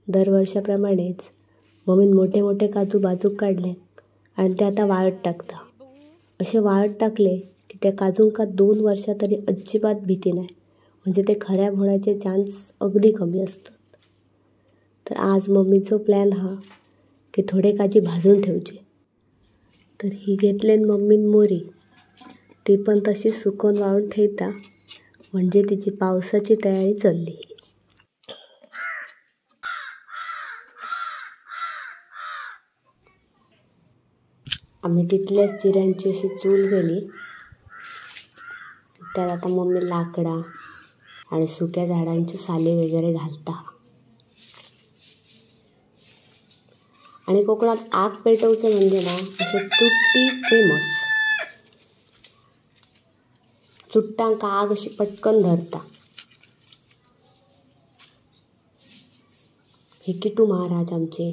दरवर्षाप्रमाणेच मम्मीन मोठे मोठे काजू बाजूक काढले आणि ते आता वाळत टाकता. असे वाळत टाकले की त्या काजूंका 2 वर्षा तरी अजिबात भीती नाही, म्हणजे ते खराब होण्याचे चान्स अगदी कमी असतात. तर आज मम्मीचो प्लॅन हा की थोडे काजी भाजून ठेवचे. तर ही घेतलेन मम्मीन मोरी, ती पण तशी सुकवून वाळून ठेवता, म्हणजे तिची पावसाची तयारी चालली. आम्ही तिथल्याच चिऱ्यांची अशी चूल गेली, त्यात आता मम्मी लाकडा आणि सुक्या झाडांची साले वगैरे घालता. आणि कोकणात आग पेटवचे म्हणजे ना असे चुट्टी फेमस. चुट्टांका आग अशी पटकन धरता. हे किटू महाराज आमचे.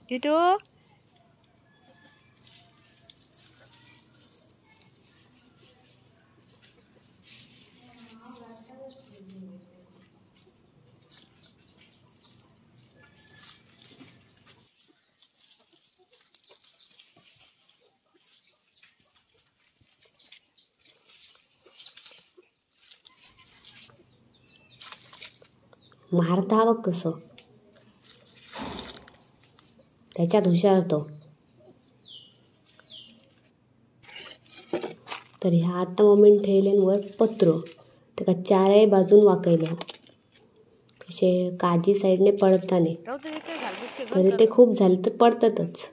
किटू मारता बघ कसं, त्याच्यात हुशार तो. तर ह्या आता मम्मीन ठेवलेंवर पत्रो, त्याका चारही बाजून वाकयले, कसे काजी साईडने पडताने. तरी ते खूप झाले तर पडतातच.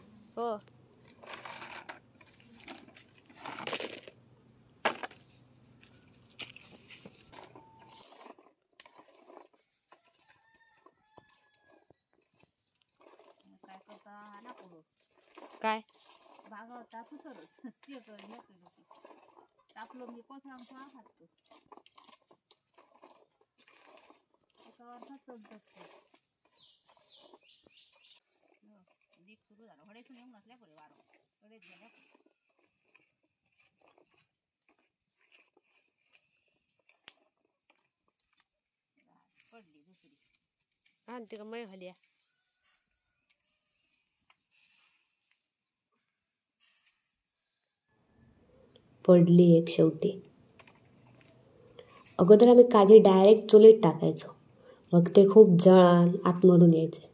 काय टाकलो मी कोसळा खातो दीप सुरू झाला. हडेसून येऊन नसल्या पुढे वारो हडेच गेल्या पडली दुसरी. हा तिका मै घालिया. पडली एक शेवटी. अगोदर आम्ही काजी डायरेक्ट चुलीत टाकायचो, मग ते खूप जळान आतमधून यायचे.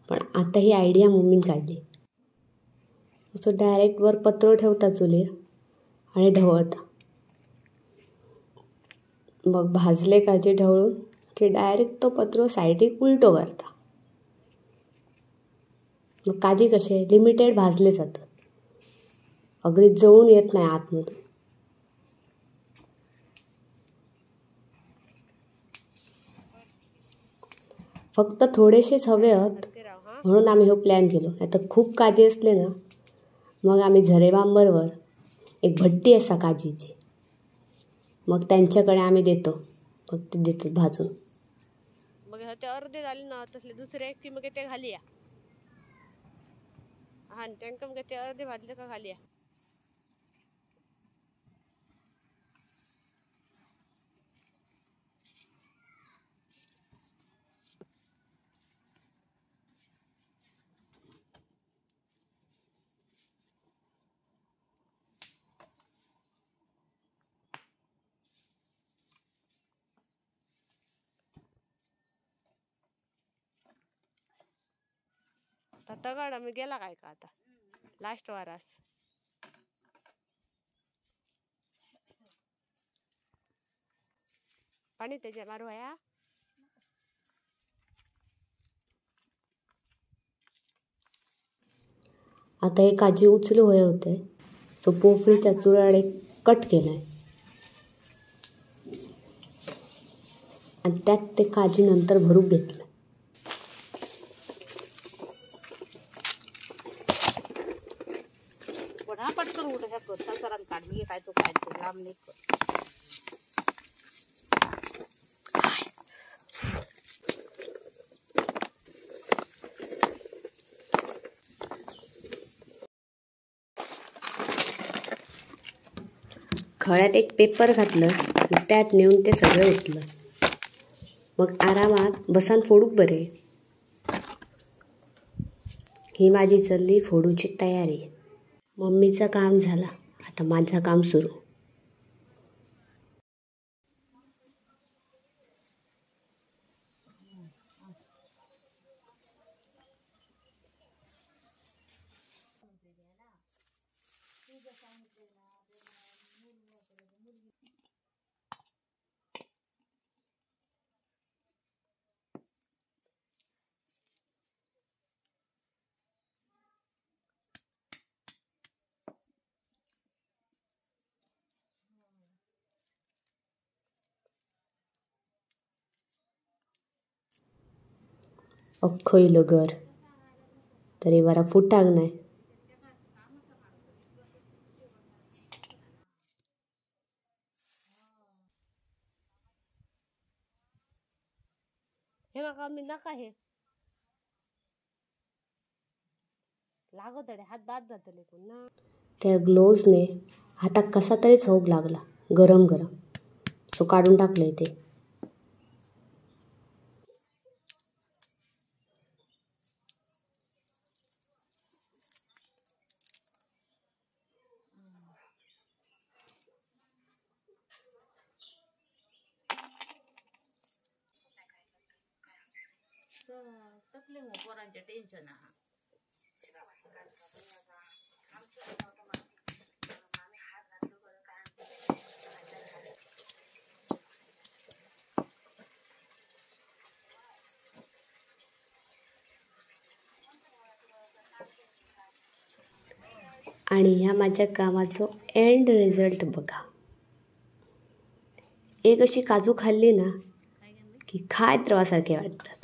पण आता ही आयडिया मम्मीन काढली. असं डायरेक्ट वर पत्रो ठेवता चुलीर आणि ढवळता. मग भाजले काजी ढवळून की डायरेक्ट तो पत्रो साईडीक उलटो करता. मग काजी कसे लिमिटेड भाजले जातात, अगदी जळून येत नाही आतमधून. फक्त थोडेसेच हवे आहेत म्हणून आम्ही हो प्लॅन केलो. आता खूप काजी असले ना, मग आम्ही झरेबांबरवर एक भट्टी असा काजीची, मग त्यांच्याकडे आम्ही देतो, मग ते देतात भाजून. मग ते अर्धे झाले ना तसले दुसरे एक मग ते घालिया. हा त्यांना मग ते अर्धे भाजले का घालिया. तगड आम्ही गेला काय का आता लास्ट वारास. पाणी त्याच्या मारू या. आता हे काजी उचलू हवे होते, सो पोफळीच्या चुराडे कट केलाय आणि त्यात ते काजी नंतर भरूक घेतलं. पटकन उठ शकतो संसारात काढली काय तो काय लांब नाही. खळ्यात एक पेपर घातलं आणि त्यात नेऊन ते सगळं घेतलं. मग आरामात बसान फोडूक बरे. ही माझी चल्ली फोडूची तयारी. मम्मीचं काम झाला, आता माझं काम सुरू. अख्खं इलं घर तरी बरा फुटाक नाही. हे माका मी नका हे लागतडे हात बाद जातले पुन्हा. त्या ग्लोव्जने हाताक कसा तरी झोप लागला, गरम गरम. सो काढून टाकले ते. तकले पोरांचे टेन्शन हा. आणि ह्या माझ्या कामाचो एंड रिझल्ट बघा. एक अशी काजू खाल्ली ना की खायत रवासारखे वाटतात.